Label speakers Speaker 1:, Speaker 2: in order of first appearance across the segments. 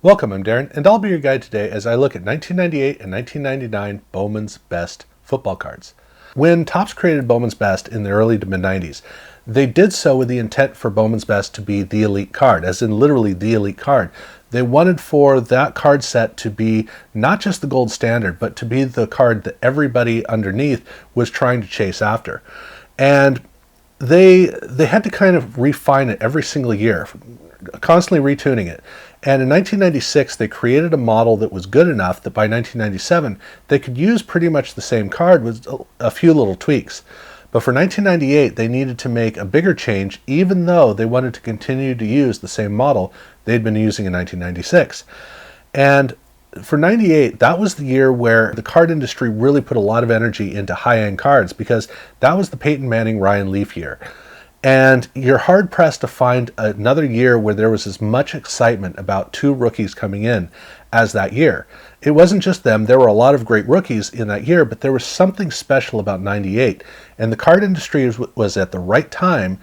Speaker 1: Welcome, I'm Darren, and I'll be your guide today as I look at 1998 and 1999 Bowman's Best football cards. When Topps created Bowman's Best in the early to mid-90s, they did so with the intent for Bowman's Best to be the elite card, as in literally the elite card. They wanted for that card set to be not just the gold standard, but to be the card that everybody underneath was trying to chase after. And they had to kind of refine it every single year, constantly retuning it. And in 1996, they created a model that was good enough that by 1997, they could use pretty much the same card with a few little tweaks. But for 1998, they needed to make a bigger change, even though they wanted to continue to use the same model they'd been using in 1996. And for 98, that was the year where the card industry really put a lot of energy into high-end cards, because that was the Peyton Manning, Ryan Leaf year. And you're hard-pressed to find another year where there was as much excitement about two rookies coming in as that year. It wasn't just them. There were a lot of great rookies in that year, but there was something special about 98. And the card industry was at the right time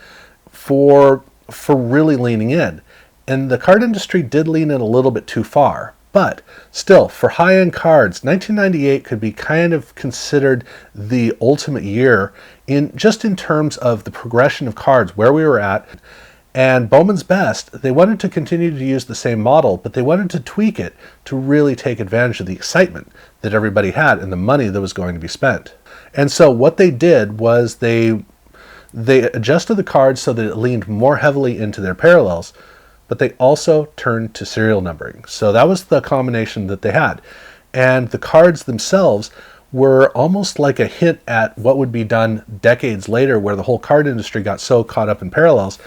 Speaker 1: for really leaning in. And the card industry did lean in a little bit too far. But still, for high-end cards, 1998 could be kind of considered the ultimate year in terms of the progression of cards, where we were at. And Bowman's Best, they wanted to continue to use the same model, but they wanted to tweak it to really take advantage of the excitement that everybody had and the money that was going to be spent. And so what they did was they adjusted the cards so that it leaned more heavily into their parallels, but they also turned to serial numbering. So that was the combination that they had. And the cards themselves were almost like a hint at what would be done decades later, where the whole card industry got so caught up in parallels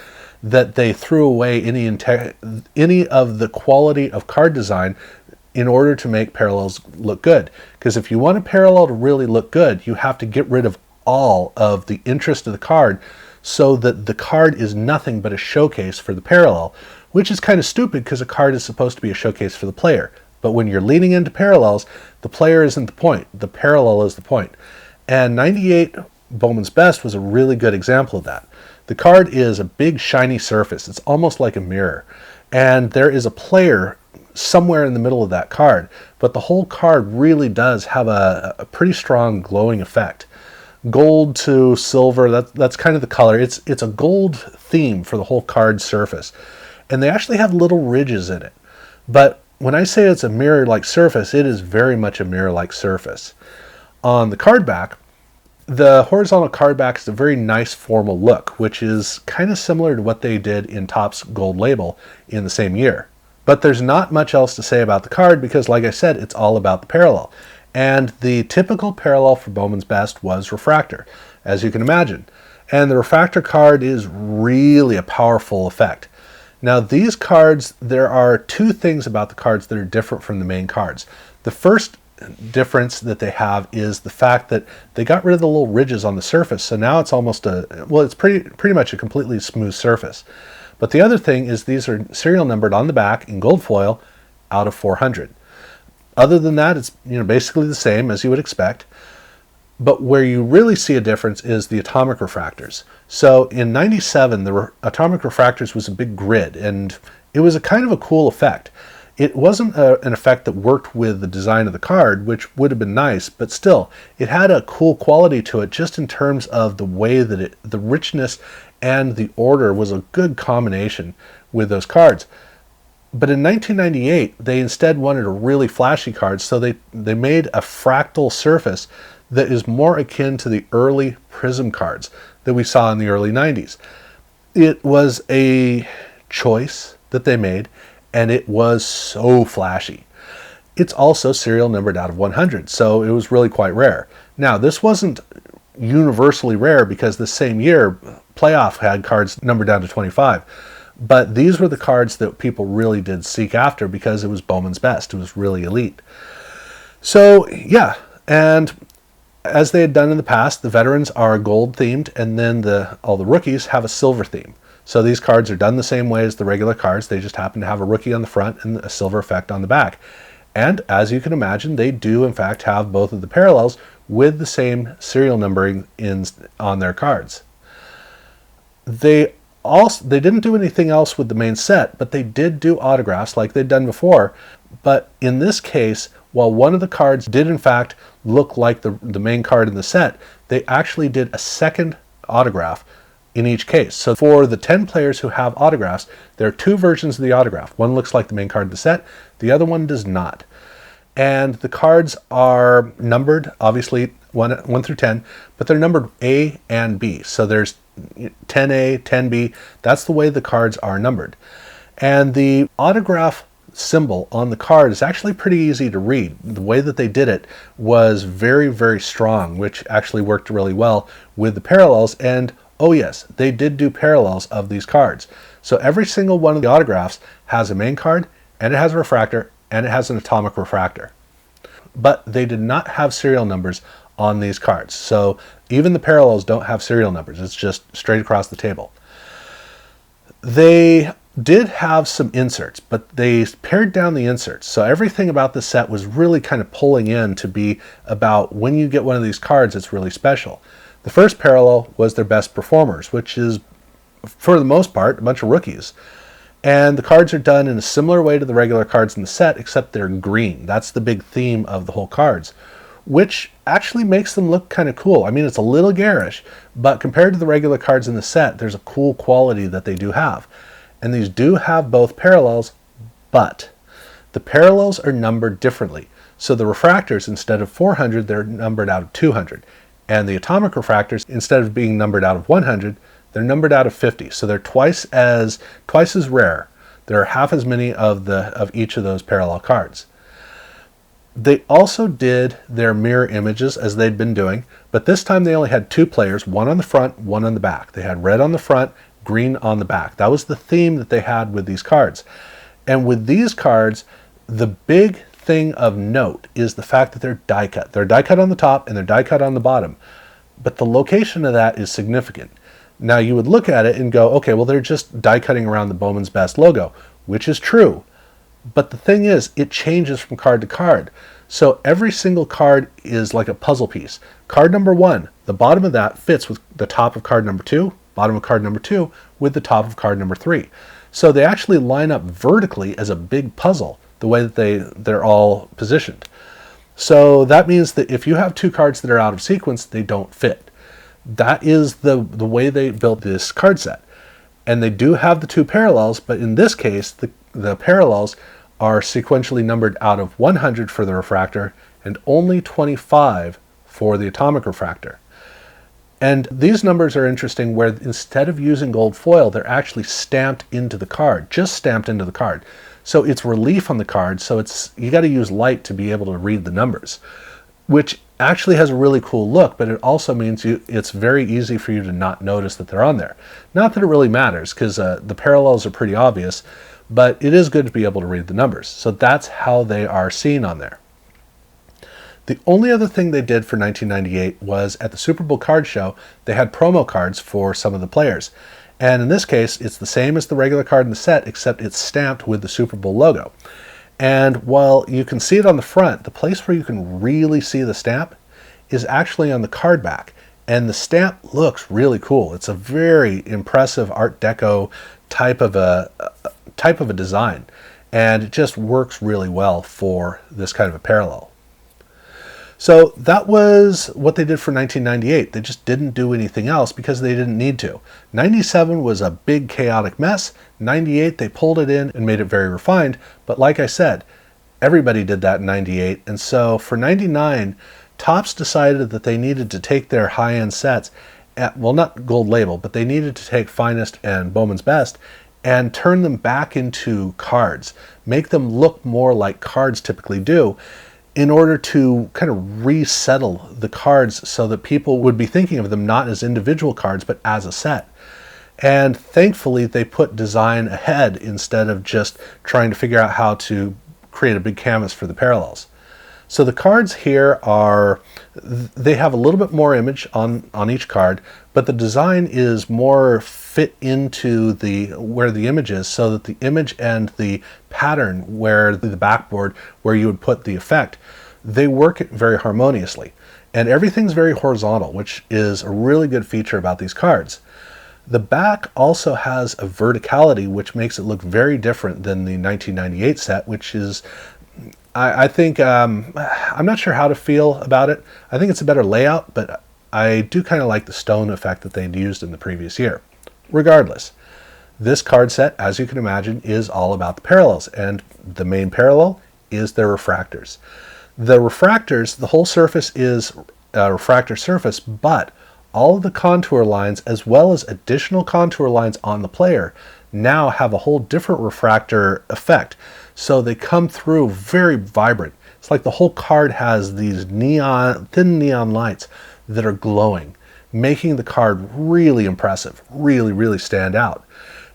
Speaker 1: that they threw away any of the quality of card design in order to make parallels look good. Because if you want a parallel to really look good, you have to get rid of all of the interest of the card so that the card is nothing but a showcase for the parallel, which is kind of stupid because a card is supposed to be a showcase for the player. But when you're leaning into parallels, the player isn't the point. The parallel is the point. And 98 Bowman's Best was a really good example of that. The card is a big shiny surface. It's almost like a mirror. And there is a player somewhere in the middle of that card. But the whole card really does have a pretty strong glowing effect. Gold to silver, that's kind of the color. It's a gold theme for the whole card surface. And they actually have little ridges in it. But when I say it's a mirror-like surface, it is very much a mirror-like surface. On the card back, the horizontal card back is a very nice formal look, which is kind of similar to what they did in Topps Gold Label in the same year. But there's not much else to say about the card because, like I said, it's all about the parallel. And the typical parallel for Bowman's Best was refractor, as you can imagine. And the refractor card is really a powerful effect. Now these cards, there are two things about the cards that are different from the main cards. The first difference that they have is the fact that they got rid of the little ridges on the surface, so now it's almost it's pretty much a completely smooth surface. But the other thing is these are serial numbered on the back in gold foil out of 400. Other than that, it's basically the same as you would expect. But where you really see a difference is the atomic refractors. So in 97, the atomic refractors was a big grid, and it was a kind of a cool effect. It wasn't an effect that worked with the design of the card, which would have been nice, but still, it had a cool quality to it just in terms of the way that the richness and the order was a good combination with those cards. But in 1998, they instead wanted a really flashy card, so they made a fractal surface that is more akin to the early Prism cards that we saw in the early 90s. It was a choice that they made, and it was so flashy. It's also serial numbered out of 100, so it was really quite rare. Now, this wasn't universally rare because the same year, Playoff had cards numbered down to 25. But these were the cards that people really did seek after because it was Bowman's Best. It was really elite. So, yeah, and as they had done in the past, the veterans are gold themed, and then all the rookies have a silver theme. So these cards are done the same way as the regular cards. They just happen to have a rookie on the front and a silver effect on the back. And as you can imagine, they do in fact have both of the parallels with the same serial numbering on their cards. They Also, they didn't do anything else with the main set, but they did do autographs like they'd done before. But in this case, while one of the cards did in fact look like the main card in the set, they actually did a second autograph in each case. So for the 10 players who have autographs, there are two versions of the autograph. One looks like the main card in the set, the other one does not. And the cards are numbered, obviously 1 through 10, but they're numbered A and B. So there's 10A, 10B. That's the way the cards are numbered. And the autograph symbol on the card is actually pretty easy to read. The way that they did it was very, very strong, which actually worked really well with the parallels. And oh yes, they did do parallels of these cards. So every single one of the autographs has a main card, and it has a refractor, and it has an atomic refractor. But they did not have serial numbers on these cards. So even the parallels don't have serial numbers. It's just straight across the table. They did have some inserts, but they pared down the inserts. So everything about the set was really kind of pulling in to be about when you get one of these cards, it's really special. The first parallel was their best performers, which is, for the most part, a bunch of rookies. And the cards are done in a similar way to the regular cards in the set, except they're green. That's the big theme of the whole cards, which actually makes them look kind of cool. I mean, it's a little garish, but compared to the regular cards in the set, there's a cool quality that they do have. And these do have both parallels, but the parallels are numbered differently. So the refractors, instead of 400, they're numbered out of 200. And the atomic refractors, instead of being numbered out of 100, they're numbered out of 50. So they're twice as rare. There are half as many of each of those parallel cards. They also did their mirror images as they'd been doing, but this time they only had two players, one on the front, one on the back. They had red on the front, green on the back. That was the theme that they had with these cards. And with these cards, the big thing of note is the fact that they're die cut. They're die cut on the top and they're die cut on the bottom. But the location of that is significant. Now you would look at it and go, okay, well, they're just die cutting around the Bowman's Best logo, which is true. But the thing is, it changes from card to card. So every single card is like a puzzle piece. Card number 1, the bottom of that fits with the top of card number 2, bottom of card number 2 with the top of card number 3. So they actually line up vertically as a big puzzle, the way that they're all positioned. So that means that if you have two cards that are out of sequence, they don't fit. That is the way they built this card set. And they do have the two parallels, but in this case, the parallels are sequentially numbered out of 100 for the refractor and only 25 for the atomic refractor. And these numbers are interesting where instead of using gold foil, they're actually stamped into the card, just stamped into the card. So it's relief on the card, so you got to use light to be able to read the numbers, which actually has a really cool look, but it also means it's very easy for you to not notice that they're on there. Not that it really matters, because the parallels are pretty obvious, but it is good to be able to read the numbers. So that's how they are seen on there. The only other thing they did for 1998 was at the Super Bowl card show, they had promo cards for some of the players. And in this case, it's the same as the regular card in the set, except it's stamped with the Super Bowl logo. And while you can see it on the front, the place where you can really see the stamp is actually on the card back. And the stamp looks really cool. It's a very impressive Art Deco type of a design. And it just works really well for this kind of a parallel. So that was what they did for 1998. They just didn't do anything else because they didn't need to. 97 was a big chaotic mess. 98, they pulled it in and made it very refined. But like I said, everybody did that in 98. And so for 99, Topps decided that they needed to take their high-end sets, well, not gold label, but they needed to take Finest and Bowman's Best and turn them back into cards, make them look more like cards typically do, in order to kind of resettle the cards so that people would be thinking of them not as individual cards, but as a set. And thankfully, they put design ahead instead of just trying to figure out how to create a big canvas for the parallels. So the cards here they have a little bit more image on each card, but the design is more fit into where the image is, so that the image and the pattern where the backboard where you would put the effect, they work very harmoniously. And everything's very horizontal, which is a really good feature about these cards. The back also has a verticality which makes it look very different than the 1998 set, which is, I think, I'm not sure how to feel about it. I think it's a better layout, but I do kind of like the stone effect that they'd used in the previous year. Regardless, this card set, as you can imagine, is all about the parallels, and the main parallel is their refractors. The refractors, the whole surface is a refractor surface, but all of the contour lines, as well as additional contour lines on the player, now have a whole different refractor effect. So they come through very vibrant. It's like the whole card has these thin neon lights that are glowing, making the card really impressive, really stand out.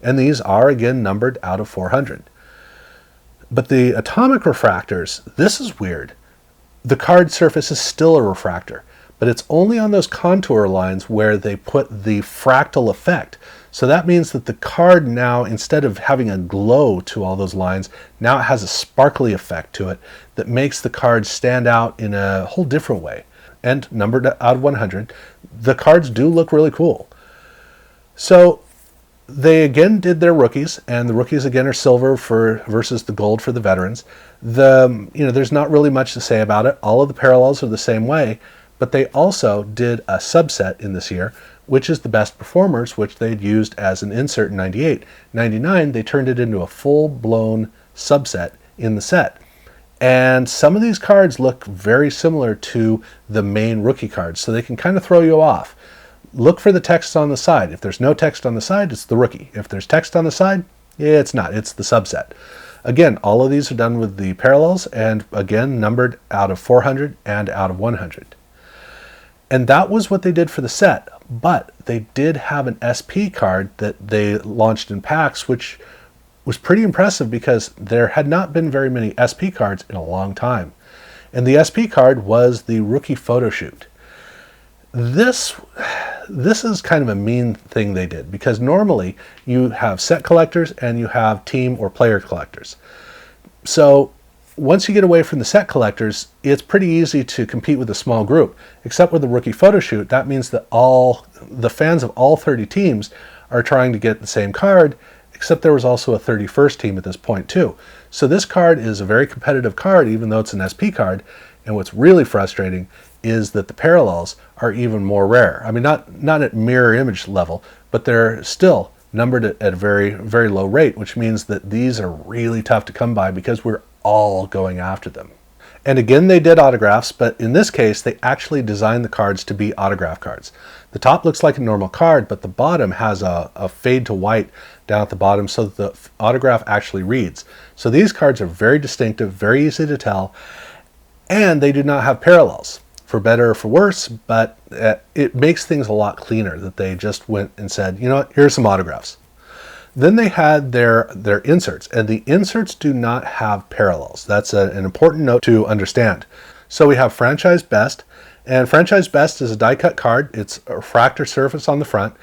Speaker 1: And these are, again, numbered out of 400. But the atomic refractors, this is weird. The card surface is still a refractor, but it's only on those contour lines where they put the fractal effect. So that means that the card now, instead of having a glow to all those lines, now it has a sparkly effect to it that makes the card stand out in a whole different way. And numbered out of 100, the cards do look really cool. So they again did their rookies, and the rookies again are silver versus the gold for the veterans. There's not really much to say about it. All of the parallels are the same way, but they also did a subset in this year, which is the best performers, which they'd used as an insert in 98. 99, they turned it into a full-blown subset in the set. And some of these cards look very similar to the main rookie cards, so they can kind of throw you off. Look for the text on the side. If there's no text on the side, it's the rookie. If there's text on the side, yeah, it's not. It's the subset. Again, all of these are done with the parallels, and again, numbered out of 400 and out of 100. And that was what they did for the set, but they did have an SP card that they launched in packs, which was pretty impressive because there had not been very many SP cards in a long time. And the SP card was the rookie photo shoot. This is kind of a mean thing they did, because normally you have set collectors and you have team or player collectors. So once you get away from the set collectors, it's pretty easy to compete with a small group. Except with the rookie photo shoot, that means that all the fans of all 30 teams are trying to get the same card, except there was also a 31st team at this point too. So this card is a very competitive card, even though it's an SP card. And what's really frustrating is that the parallels are even more rare. I mean, not at mirror image level, but they're still numbered at a very low rate, which means that these are really tough to come by because we're all going after them. And again, they did autographs, but in this case, they actually designed the cards to be autograph cards. The top looks like a normal card, but the bottom has a fade to white down at the bottom so that the autograph actually reads. So these cards are very distinctive, very easy to tell, and they do not have parallels, for better or for worse, but it makes things a lot cleaner that they just went and said, you know what, here's some autographs. Then they had their inserts, and the inserts do not have parallels. That's an important note to understand. So we have Franchise Best, and Franchise Best is a die-cut card. It's a refractor surface on the front.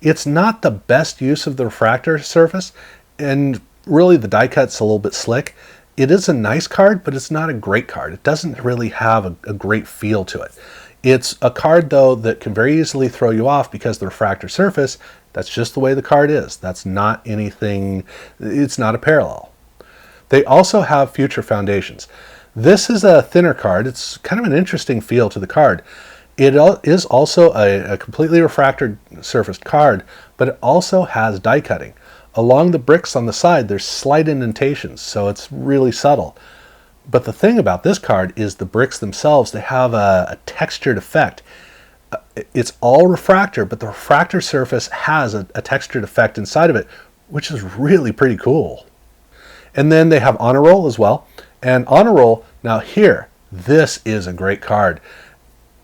Speaker 1: It's not the best use of the refractor surface, and really the die-cut's a little bit slick. It is a nice card, but it's not a great card. It doesn't really have a great feel to it. It's a card, though, that can very easily throw you off because the refractor surface, that's just the way the card is. That's not anything, it's not a parallel. They also have Future Foundations. This is a thinner card. It's kind of an interesting feel to the card. It is also a completely refractor surfaced card, but it also has die cutting. Along the bricks on the side, there's slight indentations, so it's really subtle. But the thing about this card is the bricks themselves, they have a textured effect. It's all refractor, but the refractor surface has a textured effect inside of it, which is really pretty cool. And then they have Honor Roll as well. And Honor Roll, now here, this is a great card.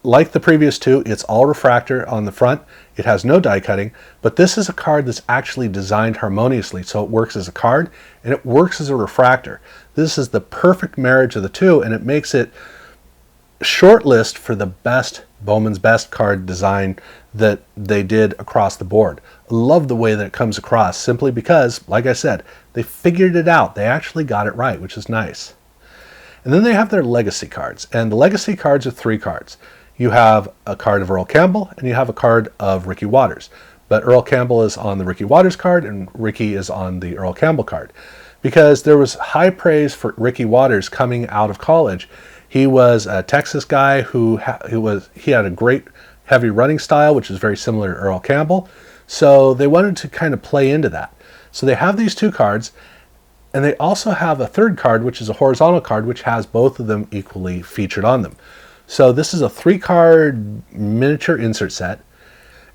Speaker 1: Like the previous two, it's all refractor on the front. It has no die cutting, but this is a card that's actually designed harmoniously, so it works as a card and it works as a refractor. This is the perfect marriage of the two, and it makes it shortlist for the best Bowman's Best card design that they did across the board. I love the way that it comes across, simply because, like I said, they figured it out. They actually got it right, which is nice. And then they have their legacy cards, and the legacy cards are 3 cards. You have a card of Earl Campbell, and you have a card of Ricky Watters. but Earl Campbell is on the Ricky Watters card and Ricky is on the Earl Campbell card. Because there was high praise for Ricky Watters coming out of college. He was a Texas guy who had a great heavy running style, which is very similar to Earl Campbell. So they wanted to kind of play into that. So they have these two cards, and they also have a third card, which is a horizontal card, which has both of them equally featured on them. So this is a 3-card miniature insert set.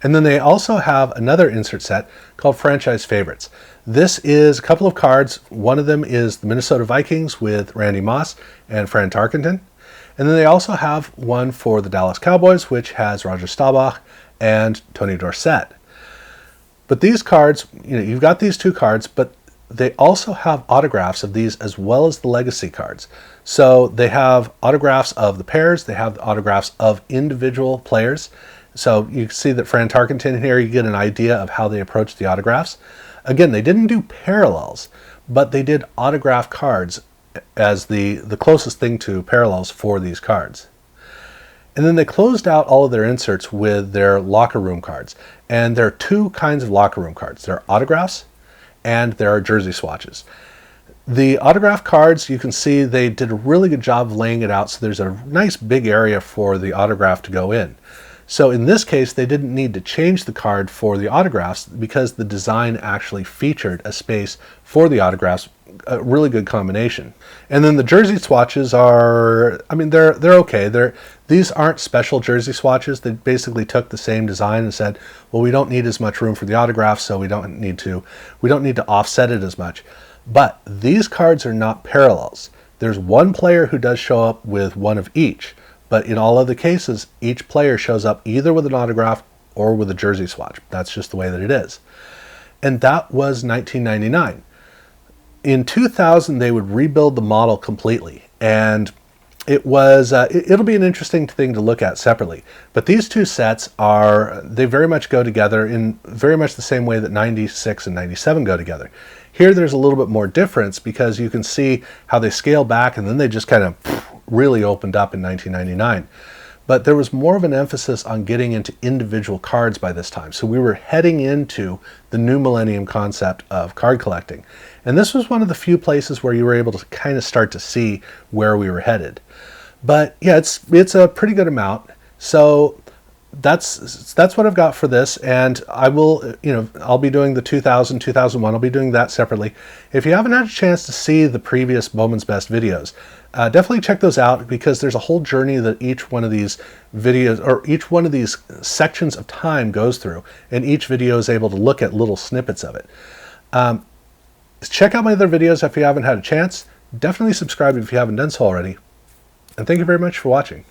Speaker 1: And then they also have another insert set called Franchise Favorites. This is a couple of cards. One of them is the Minnesota Vikings with Randy Moss and Fran Tarkenton. And then they also have one for the Dallas Cowboys, which has Roger Staubach and Tony Dorsett. But these cards, you've got these two cards, but they also have autographs of these as well as the legacy cards. So they have autographs of the pairs, they have autographs of individual players. So you see that Fran Tarkenton here, you get an idea of how they approach the autographs. Again, they didn't do parallels, but they did autograph cards as the closest thing to parallels for these cards. And then they closed out all of their inserts with their locker room cards. And there are two kinds of locker room cards. There are autographs and there are jersey swatches. The autograph cards, you can see they did a really good job of laying it out, so there's a nice big area for the autograph to go in. So in this case, they didn't need to change the card for the autographs because the design actually featured a space for the autographs, a really good combination. And then the jersey swatches are, they're okay. These aren't special jersey swatches. They basically took the same design and said, well, we don't need as much room for the autographs, so we don't need to offset it as much. But these cards are not parallels. There's one player who does show up with one of each. But in all other cases, each player shows up either with an autograph or with a jersey swatch. That's just the way that it is. And that was 1999. In 2000, they would rebuild the model completely. And it was it'll be an interesting thing to look at separately. But these two sets they very much go together in very much the same way that 96 and 97 go together. Here there's a little bit more difference because you can see how they scale back and then they just kind of really opened up in 1999. But there was more of an emphasis on getting into individual cards by this time. So we were heading into the new millennium concept of card collecting. And this was one of the few places where you were able to kind of start to see where we were headed. But yeah, it's a pretty good amount. So that's what I've got for this, and I will, I'll be doing the 2000, 2001, I'll be doing that separately. If you haven't had a chance to see the previous Bowman's Best videos, definitely check those out because there's a whole journey that each one of these videos, or each one of these sections of time goes through, and each video is able to look at little snippets of it. Check out my other videos if you haven't had a chance. Definitely subscribe if you haven't done so already, and thank you very much for watching.